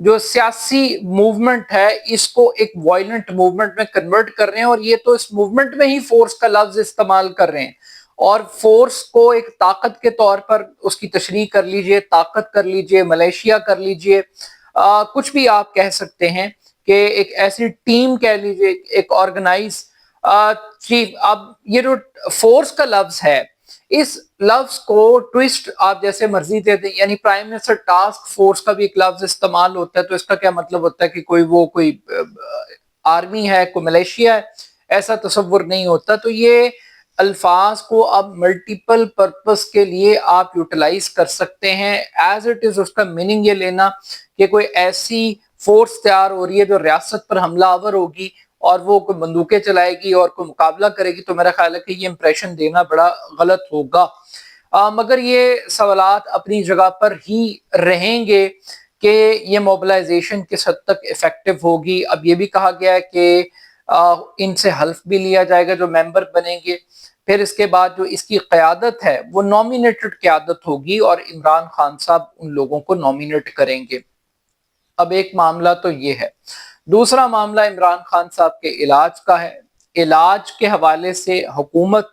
جو سیاسی موومنٹ ہے اس کو ایک وائلنٹ موومنٹ میں کنورٹ کر رہے ہیں، اور یہ تو اس موومنٹ میں ہی فورس کا لفظ استعمال کر رہے ہیں، اور فورس کو ایک طاقت کے طور پر اس کی تشریح کر لیجئے، طاقت کر لیجئے، ملیشیا کر لیجئے، کچھ بھی آپ کہہ سکتے ہیں کہ ایک ایسی ٹیم کہہ لیجئے، ایک آرگنائز چیف. اب یہ جو فورس کا لفظ ہے، اس لفظ کو ٹویسٹ آپ جیسے مرضی دے دیں. یعنی پرائم منسٹر ٹاسک فورس کا بھی ایک لفظ استعمال ہوتا ہے، تو اس کا کیا مطلب ہوتا ہے کہ کوئی آرمی ہے، کوئی ملیشیا ہے؟ ایسا تصور نہیں ہوتا. تو یہ الفاظ کو اب ملٹیپل پرپس کے لیے آپ یوٹیلائز کر سکتے ہیں. ایز اٹ از اس کا میننگ یہ لینا کہ کوئی ایسی فورس تیار ہو رہی ہے جو ریاست پر حملہ آور ہوگی اور وہ کوئی بندوقیں چلائے گی اور کوئی مقابلہ کرے گی، تو میرا خیال ہے کہ یہ امپریشن دینا بڑا غلط ہوگا. مگر یہ سوالات اپنی جگہ پر ہی رہیں گے کہ یہ موبلائزیشن کس حد تک افیکٹو ہوگی. اب یہ بھی کہا گیا ہے کہ ان سے حلف بھی لیا جائے گا جو ممبر بنیں گے. پھر اس کے بعد جو اس کی قیادت ہے وہ نامینیٹڈ قیادت ہوگی، اور عمران خان صاحب ان لوگوں کو نامینیٹ کریں گے. اب ایک معاملہ تو یہ ہے. دوسرا معاملہ عمران خان صاحب کے علاج کا ہے. علاج کے حوالے سے حکومت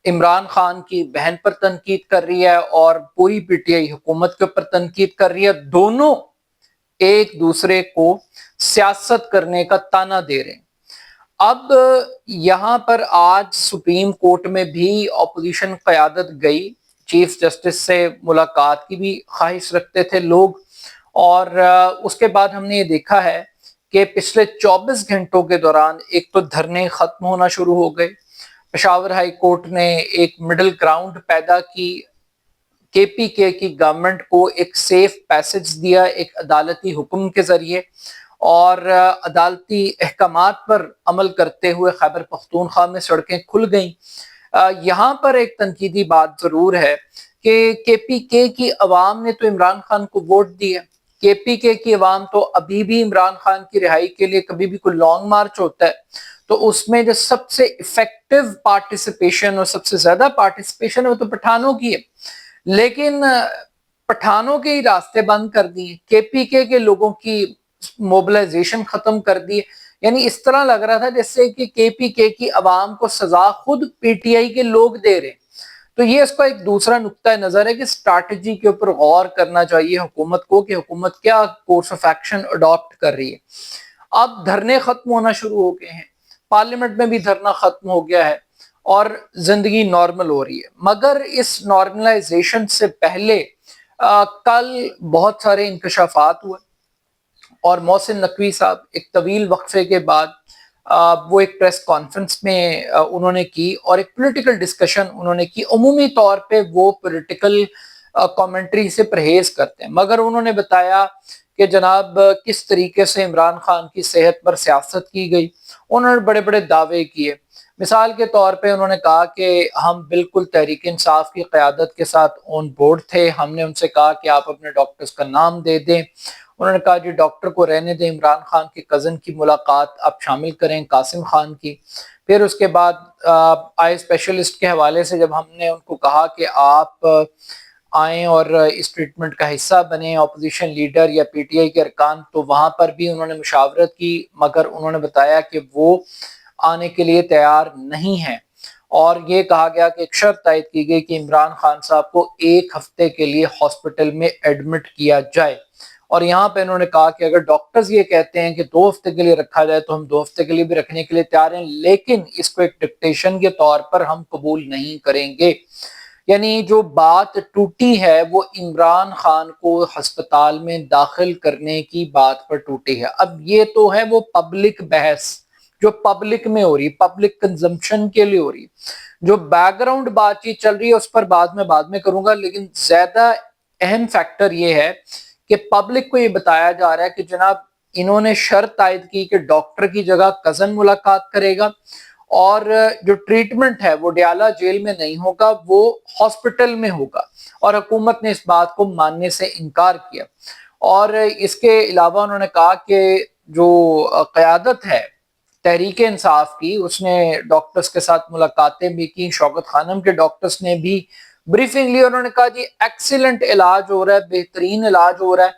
عمران خان کی بہن پر تنقید کر رہی ہے اور پوری پی ٹی آئی حکومت کے اوپر تنقید کر رہی ہے. دونوں ایک دوسرے کو سیاست کرنے کا تانا دے رہے ہیں. اب یہاں پر آج سپریم کورٹ میں بھی اپوزیشن قیادت گئی، چیف جسٹس سے ملاقات کی بھی خواہش رکھتے تھے لوگ، اور اس کے بعد ہم نے یہ دیکھا ہے کہ پچھلے 24 گھنٹوں کے دوران ایک تو دھرنے ختم ہونا شروع ہو گئے. پشاور ہائی کورٹ نے ایک مڈل گراؤنڈ پیدا کی، کے پی کے کی گورنمنٹ کو ایک سیف پیسج دیا ایک عدالتی حکم کے ذریعے، اور عدالتی احکامات پر عمل کرتے ہوئے خیبر پختونخوا میں سڑکیں کھل گئیں. یہاں پر ایک تنقیدی بات ضرور ہے کہ کے پی کے کی عوام نے تو عمران خان کو ووٹ دیا. کے پی کے کی عوام تو ابھی بھی عمران خان کی رہائی کے لیے کبھی بھی کوئی لانگ مارچ ہوتا ہے تو اس میں جو سب سے افیکٹو پارٹیسپیشن اور سب سے زیادہ پارٹیسپیشن ہے وہ تو پٹھانوں کی ہے، لیکن پٹھانوں کے ہی راستے بند کر دیے، کے پی کے لوگوں کی موبلائزیشن ختم کر دی. یعنی اس طرح لگ رہا تھا جیسے کہ کے پی کے کی عوام کو سزا خود پی ٹی آئی کے لوگ دے رہے. تو یہ اس کا ایک دوسرا نقطہ نظر ہے کہ اسٹریٹجی کے اوپر غور کرنا چاہیے حکومت کو کہ حکومت کیا کورس آف ایکشن اڈاپٹ کر رہی ہے. اب دھرنے ختم ہونا شروع ہو گئے ہیں، پارلیمنٹ میں بھی دھرنا ختم ہو گیا ہے اور زندگی نارمل ہو رہی ہے. مگر اس نارملائزیشن سے پہلے کل بہت سارے انکشافات ہوئے، اور محسن نقوی صاحب ایک طویل وقفے کے بعد وہ ایک پریس کانفرنس میں انہوں نے کی اور ایک پولیٹیکل ڈسکشن انہوں نے کی. عمومی طور پہ وہ پولیٹیکل کامنٹری سے پرہیز کرتے ہیں، مگر انہوں نے بتایا کہ جناب کس طریقے سے عمران خان کی صحت پر سیاست کی گئی. انہوں نے بڑے بڑے دعوے کیے. مثال کے طور پہ انہوں نے کہا کہ ہم بالکل تحریک انصاف کی قیادت کے ساتھ آن بورڈ تھے، ہم نے ان سے کہا کہ آپ اپنے ڈاکٹرز کا نام دے دیں. انہوں نے کہا جی ڈاکٹر کو رہنے دیں، عمران خان کے کزن کی ملاقات آپ شامل کریں، قاسم خان کی. پھر اس کے بعد آئی اسپیشلسٹ کے حوالے سے جب ہم نے ان کو کہا کہ آپ آئیں اور اس ٹریٹمنٹ کا حصہ بنیں اپوزیشن لیڈر یا پی ٹی آئی کے ارکان، تو وہاں پر بھی انہوں نے مشاورت کی، مگر انہوں نے بتایا کہ وہ آنے کے لیے تیار نہیں ہیں. اور یہ کہا گیا کہ ایک شرط عائد کی گئی کہ عمران خان صاحب کو 1 ہفتے کے لیے ہاسپٹل میں ایڈمٹ کیا جائے. اور یہاں پہ انہوں نے کہا کہ اگر ڈاکٹرز یہ کہتے ہیں کہ 2 ہفتے کے لیے رکھا جائے تو ہم 2 ہفتے کے لیے بھی رکھنے کے لیے تیار ہیں، لیکن اس کو ایک ڈکٹیشن کے طور پر ہم قبول نہیں کریں گے. یعنی جو بات ٹوٹی ہے وہ عمران خان کو ہسپتال میں داخل کرنے کی بات پر ٹوٹی ہے. اب یہ تو ہے وہ پبلک بحث جو پبلک میں ہو رہی ہے، پبلک کنزمپشن کے لیے ہو رہی ہے. جو بیک گراؤنڈ بات چیت چل رہی ہے اس پر بعد میں کروں گا، لیکن زیادہ اہم فیکٹر یہ ہے کہ پبلک کو یہ بتایا جا رہا ہے کہ جناب انہوں نے شرط عائد کی کہ ڈاکٹر کی جگہ کزن ملاقات کرے گا، اور جو ٹریٹمنٹ ہے وہ ڈیالہ جیل میں نہیں ہوگا، وہ ہاسپٹل میں ہوگا. اور حکومت نے اس بات کو ماننے سے انکار کیا. اور اس کے علاوہ انہوں نے کہا کہ جو قیادت ہے تحریک انصاف کی، اس نے ڈاکٹرز کے ساتھ ملاقاتیں بھی کی، شوکت خانم کے ڈاکٹرز نے بھی بریفنگ لی. انہوں نے کہا جی ایکسیلنٹ علاج ہو رہا ہے، بہترین علاج ہو رہا ہے.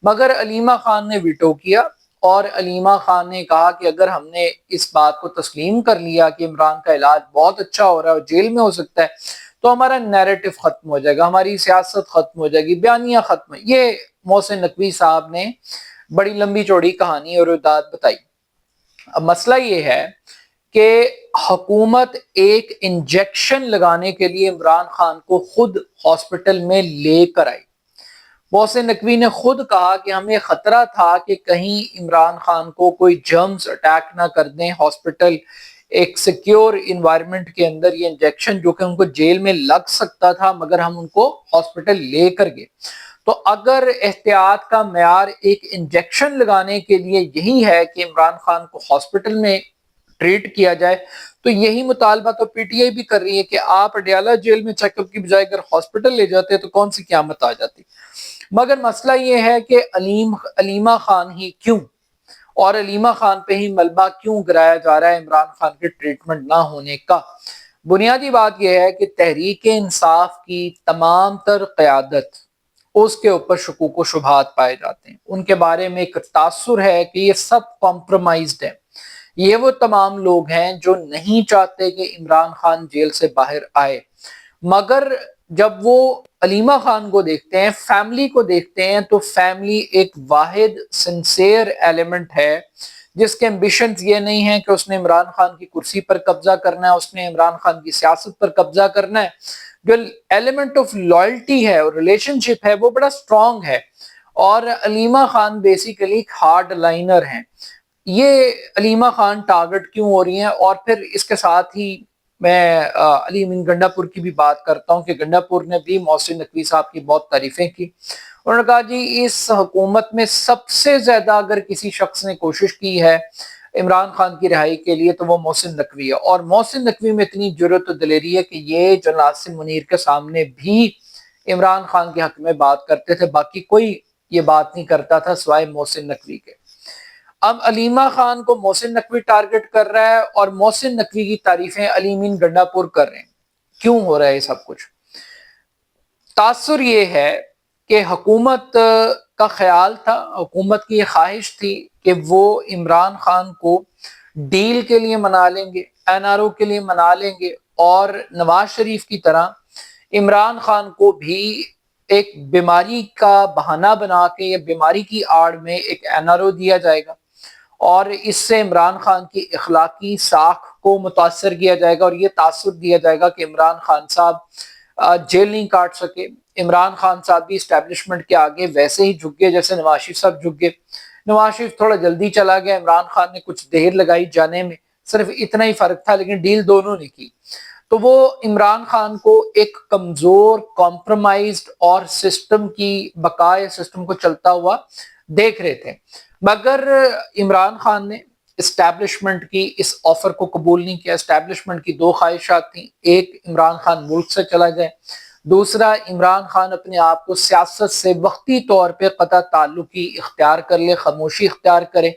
مگر علیمہ خان نے ویٹو کیا، اور علیمہ خان نے کہا کہ اگر ہم نے اس بات کو تسلیم کر لیا کہ عمران کا علاج بہت اچھا ہو رہا ہے اور جیل میں ہو سکتا ہے، تو ہمارا نیریٹو ختم ہو جائے گا، ہماری سیاست ختم ہو جائے گی، بیانیہ ختم ہے۔ یہ محسن نقوی صاحب نے بڑی لمبی چوڑی کہانی اور ارداد بتائی۔ اب مسئلہ یہ ہے کہ حکومت ایک انجیکشن لگانے کے لیے عمران خان کو خود ہاسپٹل میں لے کر آئی۔ محسن نقوی نے خود کہا کہ ہمیں خطرہ تھا کہ کہیں عمران خان کو کوئی جرمز اٹیک نہ کر دیں، ہاسپٹل ایک سیکیور انوائرمنٹ کے اندر یہ انجیکشن جو کہ ان کو جیل میں لگ سکتا تھا، مگر ہم ان کو ہاسپٹل لے کر گئے۔ تو اگر احتیاط کا معیار ایک انجیکشن لگانے کے لیے یہی ہے کہ عمران خان کو ہاسپٹل میں ٹریٹ کیا جائے، تو یہی مطالبہ تو پی ٹی آئی بھی کر رہی ہے کہ آپ اڈیالہ جیل میں چیک اپ کی بجائے اگر ہاسپٹل لے جاتے تو کون سی قیامت آ جاتی۔ مگر مسئلہ یہ ہے کہ علیمہ خان ہی کیوں، اور علیمہ خان پہ ہی ملبہ کیوں گرایا جا رہا ہے عمران خان کے ٹریٹمنٹ نہ ہونے کا؟ بنیادی بات یہ ہے کہ تحریک انصاف کی تمام تر قیادت، اس کے اوپر شکوک و شبہات پائے جاتے ہیں، ان کے بارے میں ایک تاثر ہے کہ یہ سب کمپرومائزڈ ہے۔ یہ وہ تمام لوگ ہیں جو نہیں چاہتے کہ عمران خان جیل سے باہر آئے، مگر جب وہ علیمہ خان کو دیکھتے ہیں، فیملی کو دیکھتے ہیں، تو فیملی ایک واحد سنسیئر ایلیمنٹ ہے جس کے ایمبیشنز یہ نہیں ہے کہ اس نے عمران خان کی کرسی پر قبضہ کرنا ہے، اس نے عمران خان کی سیاست پر قبضہ کرنا ہے۔ جو ایلیمنٹ آف لائلٹی ہے اور ریلیشن شپ ہے وہ بڑا سٹرونگ ہے، اور Alima Khan basically hard liner ہیں۔ یہ علیمہ خان ٹارگٹ کیوں ہو رہی ہیں؟ اور پھر اس کے ساتھ ہی میں علی امین گنڈا پور کی بھی بات کرتا ہوں کہ گنڈا پور نے بھی محسن نقوی صاحب کی بہت تعریفیں کی۔ انہوں نے کہا جی اس حکومت میں سب سے زیادہ اگر کسی شخص نے کوشش کی ہے عمران خان کی رہائی کے لیے تو وہ محسن نقوی ہے، اور محسن نقوی میں اتنی جرأت و دلیری ہے کہ یہ جنرل عاصم منیر کے سامنے بھی عمران خان کے حق میں بات کرتے تھے، باقی کوئی یہ بات نہیں کرتا تھا سوائے محسن نقوی کے۔ اب علیمہ خان کو محسن نقوی ٹارگٹ کر رہا ہے اور محسن نقوی کی تعریفیں علی امین گنڈا پور کر رہے ہیں۔ کیوں ہو رہا ہے یہ سب کچھ؟ تاثر یہ ہے کہ حکومت کا خیال تھا، حکومت کی یہ خواہش تھی کہ وہ عمران خان کو ڈیل کے لیے منا لیں گے، این آر او کے لیے منا لیں گے، اور نواز شریف کی طرح عمران خان کو بھی ایک بیماری کا بہانہ بنا کے یا بیماری کی آڑ میں ایک این آر او دیا جائے گا، اور اس سے عمران خان کی اخلاقی ساکھ کو متاثر کیا جائے گا، اور یہ تاثر دیا جائے گا کہ عمران خان صاحب جیل نہیں کاٹ سکے۔ عمران خان صاحب بھی اسٹیبلشمنٹ کے آگے ویسے ہی جھک گئے جیسے نواز شریف صاحب جھک گئے۔ نواز شریف تھوڑا جلدی چلا گیا، عمران خان نے کچھ دیر لگائی جانے میں، صرف اتنا ہی فرق تھا، لیکن ڈیل دونوں نے کی۔ تو وہ عمران خان کو ایک کمزور، کمپرومائزڈ اور سسٹم کی بقائے سسٹم کو چلتا ہوا دیکھ رہے تھے، مگر عمران خان نے اسٹیبلشمنٹ کی اس آفر کو قبول نہیں کیا۔ اسٹیبلشمنٹ کی دو خواہشات تھیں، ایک عمران خان ملک سے چلا جائے، دوسرا عمران خان اپنے آپ کو سیاست سے وقتی طور پہ قطع تعلقی اختیار کر لے، خاموشی اختیار کرے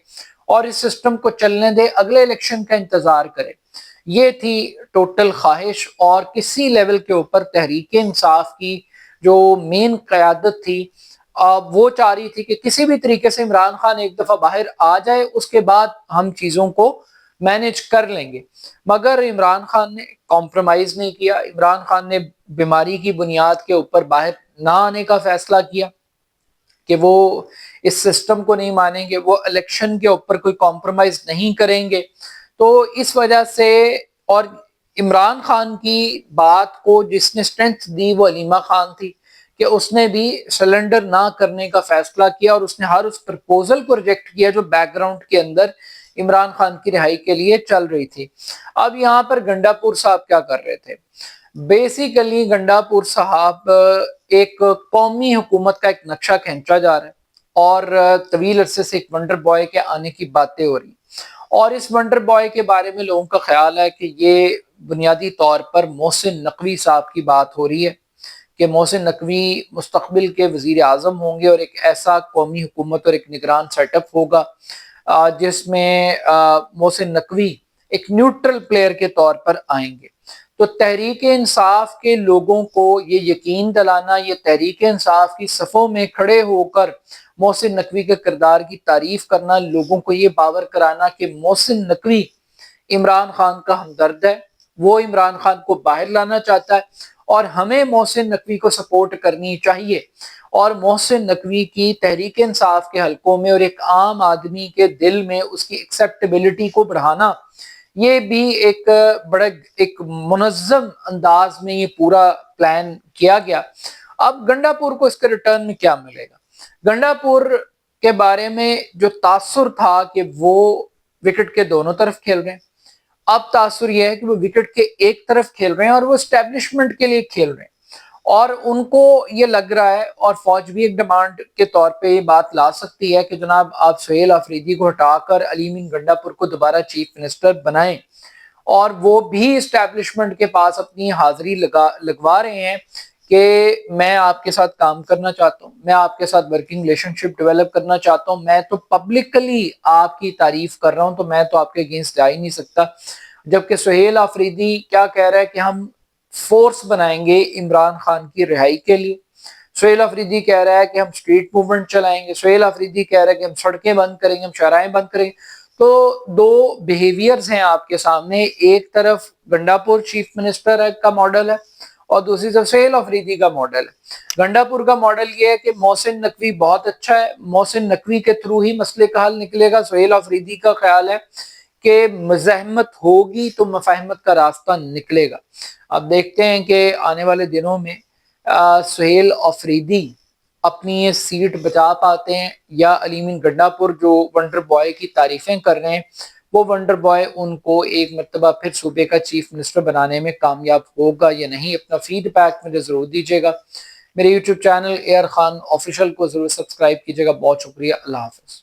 اور اس سسٹم کو چلنے دے، اگلے الیکشن کا انتظار کرے۔ یہ تھی ٹوٹل خواہش، اور کسی لیول کے اوپر تحریک انصاف کی جو مین قیادت تھی وہ چاہ رہی تھی کہ کسی بھی طریقے سے عمران خان ایک دفعہ باہر آ جائے، اس کے بعد ہم چیزوں کو مینج کر لیں گے۔ مگر عمران خان نے کمپرومائز نہیں کیا، عمران خان نے بیماری کی بنیاد کے اوپر باہر نہ آنے کا فیصلہ کیا کہ وہ اس سسٹم کو نہیں مانیں گے، وہ الیکشن کے اوپر کوئی کمپرومائز نہیں کریں گے۔ تو اس وجہ سے، اور عمران خان کی بات کو جس نے سٹرینتھ دی وہ علیمہ خان تھی کہ اس نے بھی سلنڈر نہ کرنے کا فیصلہ کیا، اور اس نے ہر اس پرپوزل کو ریجیکٹ کیا جو بیک گراؤنڈ کے اندر عمران خان کی رہائی کے لیے چل رہی تھی۔ اب یہاں پر گنڈا پور صاحب کیا کر رہے تھے؟ بیسیکلی گنڈا پور صاحب ایک قومی حکومت کا ایک نقشہ کھینچا جا رہا ہے، اور طویل عرصے سے ایک ونڈر بوائے کے آنے کی باتیں ہو رہی ہیں، اور اس ونڈر بوائے کے بارے میں لوگوں کا خیال ہے کہ یہ بنیادی طور پر محسن نقوی صاحب کی بات ہو رہی ہے کہ محسن نقوی مستقبل کے وزیر اعظم ہوں گے، اور ایک ایسا قومی حکومت اور ایک نگران سیٹ اپ ہوگا جس میں محسن نقوی ایک نیوٹرل پلیئر کے طور پر آئیں گے۔ تو تحریک انصاف کے لوگوں کو یہ یقین دلانا، یہ تحریک انصاف کی صفوں میں کھڑے ہو کر محسن نقوی کے کردار کی تعریف کرنا، لوگوں کو یہ باور کرانا کہ محسن نقوی عمران خان کا ہمدرد ہے، وہ عمران خان کو باہر لانا چاہتا ہے اور ہمیں محسن نقوی کو سپورٹ کرنی چاہیے، اور محسن نقوی کی تحریک انصاف کے حلقوں میں اور ایک عام آدمی کے دل میں اس کی ایکسیپٹیبلٹی کو بڑھانا، یہ بھی ایک بڑا ایک منظم انداز میں یہ پورا پلان کیا گیا۔ اب گنڈا پور کو اس کے ریٹرن میں کیا ملے گا؟ گنڈا پور کے بارے میں جو تاثر تھا کہ وہ وکٹ کے دونوں طرف کھیل رہے ہیں، اب تاثر یہ ہے کہ وہ وکٹ کے ایک طرف کھیل رہے ہیں اور وہ اسٹیبلشمنٹ کے لیے کھیل رہے ہیں، اور ان کو یہ لگ رہا ہے، اور فوج بھی ایک ڈیمانڈ کے طور پہ یہ بات لا سکتی ہے کہ جناب آپ سہیل آفریدی کو ہٹا کر علی امین گنڈا پور کو دوبارہ چیف منسٹر بنائیں، اور وہ بھی اسٹیبلشمنٹ کے پاس اپنی حاضری لگوا رہے ہیں کہ میں آپ کے ساتھ کام کرنا چاہتا ہوں، میں آپ کے ساتھ ورکنگ ریلیشن شپ ڈیولپ کرنا چاہتا ہوں، میں تو پبلکلی آپ کی تعریف کر رہا ہوں، تو میں تو آپ کے اگینسٹ جا ہی نہیں سکتا۔ جبکہ سہیل آفریدی کیا کہہ رہا ہے کہ ہم فورس بنائیں گے عمران خان کی رہائی کے لیے، سہیل آفریدی کہہ رہا ہے کہ ہم اسٹریٹ موومنٹ چلائیں گے، سہیل آفریدی کہہ رہا ہے کہ ہم سڑکیں بند کریں گے، ہم شاہراہیں بند کریں گے۔ تو دو بیہیویئرز ہیں آپ کے سامنے، ایک طرف گنڈا پور چیف منسٹر کا ماڈل ہے اور دوسری طرف سہیل آفریدی کا ماڈل ہے۔ گنڈا پور کا ماڈل یہ ہے کہ محسن نقوی بہت اچھا ہے، محسن نقوی کے تھرو ہی مسئلے کا حل نکلے گا۔ سہیل آفریدی کا خیال ہے کہ مزاحمت ہوگی تو مفاہمت کا راستہ نکلے گا۔ اب دیکھتے ہیں کہ آنے والے دنوں میں سہیل آفریدی اپنی یہ سیٹ بچا پاتے ہیں یا علی امین گنڈا پور جو ونڈر بوائے کی تعریفیں کر رہے ہیں، وہ ونڈر بوائے ان کو ایک مرتبہ پھر صوبے کا چیف منسٹر بنانے میں کامیاب ہوگا یا نہیں۔ اپنا فیڈ بیک مجھے ضرور دیجیے گا۔ میرے YouTube channel A R Khan official کو ضرور سبسکرائب کیجیے گا۔ بہت شکریہ، اللہ حافظ۔